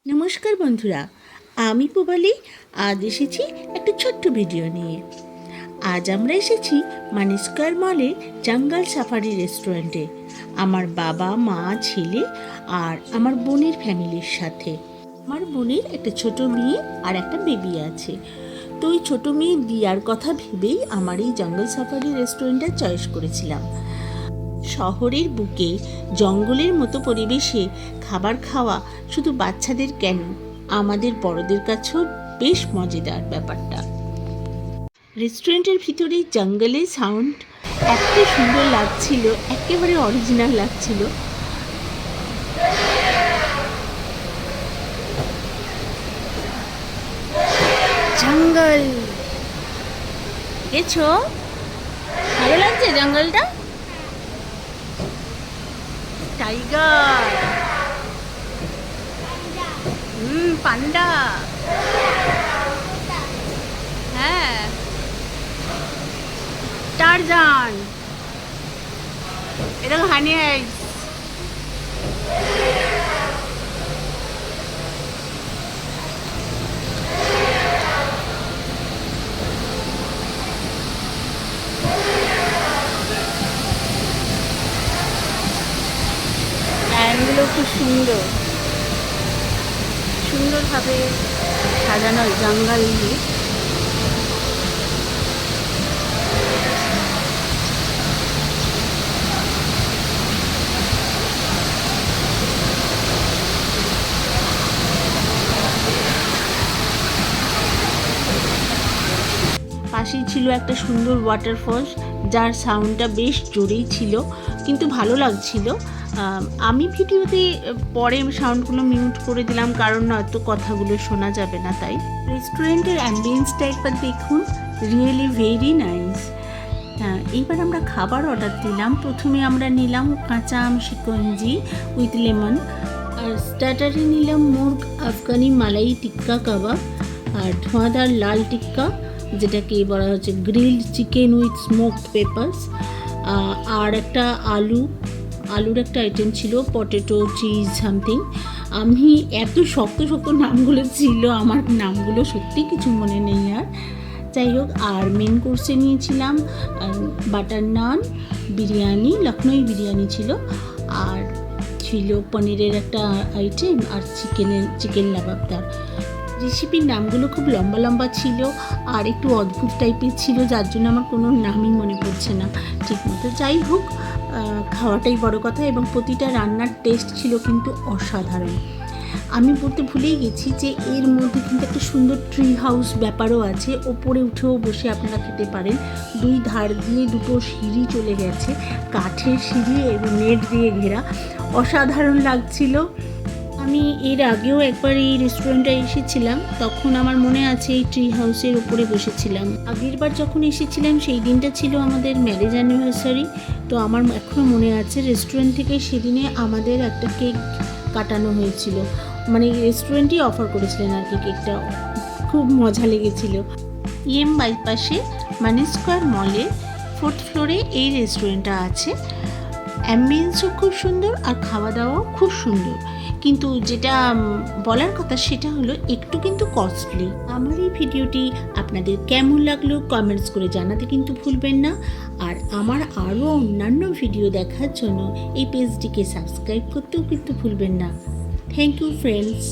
নমস্কার বন্ধুরা, আমি পুবালি। আজ এসেছি একটা ছোট্ট ভিডিও নিয়ে। আজ আমরা এসেছি মানি স্কোয়ার মলে জঙ্গল সাফারি রেস্টুরেন্টে আমার বাবা, মা, ছেলে আর আমার বোনের ফ্যামিলির সাথে। আমার বোনের একটা ছোট মেয়ে আর একটা বেবি আছে। তো ওই ছোটো মেয়ে দিয়ার কথা ভেবেই আমার এই জঙ্গল সাফারি রেস্টুরেন্টটা চয়েস করেছিলাম। শহরের বুকে জঙ্গলের মতো পরিবেশে খাবার খাওয়া শুধু বাচ্চাদের কেন, আমাদের বড়দের কাছেও বেশ মজাদার ব্যাপারটা। রেস্টুরেন্টের ভিতরে জঙ্গলের সাউন্ড এত সুন্দর লাগছিল, একেবারে অরিজিনাল লাগছিল। জঙ্গল গেছো? ভালো লাগছে জঙ্গলটা? টাইগার, পান্ডা, হ্যাঁ, টারজান, এরকম হানি আইস। লাইনগুলো খুব সুন্দর, সুন্দরভাবে সাজানো জঙ্গল দিয়ে। পাশেই ছিল একটা সুন্দর ওয়াটারফলস, যার সাউন্ডটা বেশ জোরেই ছিল, কিন্তু ভালো লাগছিল। আমি ভিডিওতে পরে সাউন্ডগুলো মিউট করে দিলাম, কারণ নয়তো কথাগুলো শোনা যাবে না। তাই রেস্টুরেন্টের অ্যাম্বিয়েন্সটা একবার দেখুন, রিয়েলি ভেরি নাইস। এইবার আমরা খাবার অর্ডার দিলাম। প্রথমে আমরা নিলাম কাঁচা আম শিকঞ্জি উইথ লেমন, আর স্টার্টারে নিলাম মুর্গ আফগানি মালাই টিক্কা কাবাব, আর ধোঁয়াদার লাল টিক্কা, যেটাকে বলা হচ্ছে grilled chicken with smoked peppers, আর একটা আলুর একটা আইটেম ছিল, পটেটো চিজ সামথিং। আমি এত শক্ত শক্ত নামগুলো ছিল, আমার নামগুলো সত্যি কিছু মনে নেই আর। যাই হোক, আর মেন কোর্সে নিয়েছিলাম বাটার নান, বিরিয়ানি, লখনৌ বিরিয়ানি ছিল, আর ছিল পনিরের একটা আইটেম, আর চিকেন লাবাবদার। রেসিপির নামগুলো খুব লম্বা লম্বা ছিল আর একটু অদ্ভুত টাইপের ছিল, যার জন্য আমার কোনো নামই মনে পড়ছে না ঠিক মতো। যাই হোক, খাওয়াটাই বড় কথা, এবং প্রতিটা রান্নার টেস্ট ছিল কিন্তু অসাধারণ। আমি বলতে ভুলেই গেছি যে এর মধ্যে কিন্তু একটা সুন্দর ট্রি হাউস ব্যাপারও আছে, ওপরে উঠেও বসে আপনারা খেতে পারেন। দুই ধার দিয়ে দুটো সিঁড়ি চলে গেছে, কাঠের সিঁড়ি এবং নেট দিয়ে ঘেরা, অসাধারণ লাগছিল। আমি এর আগেও একবার এই রেস্টুরেন্টে এসেছিলাম, তখন আমার মনে আছে এই ট্রি হাউসের উপরে বসেছিলাম। আগের বার যখন এসেছিলাম সেই দিনটা ছিল আমাদের ম্যারেজ অ্যানিভার্সারি। তো আমার এখনও মনে আছে, রেস্টুরেন্ট থেকে সেদিনে আমাদের একটা কেক কাটানো হয়েছিল, মানে রেস্টুরেন্টই অফার করেছিলেন আর কি কেকটা। খুব মজা লেগেছিল। বাইপাসে মানি স্কোয়ার মলে 4th ফ্লোরে এই রেস্টুরেন্টটা আছে। অ্যাম্বিয়েন্সও খুব সুন্দর আর খাওয়া দাওয়াও খুব সুন্দর, কিন্তু যেটা বলার কথা সেটা হলো একটু কিন্তু কস্টলি। আমার এই ভিডিওটি আপনাদের কেমন লাগলো কমেন্টস করে জানাতে কিন্তু ভুলবেন না। আর আমার আরও অন্যান্য ভিডিও দেখার জন্য এই পেজটিকে সাবস্ক্রাইব করতেও কিন্তু ভুলবেন না। Thank you friends.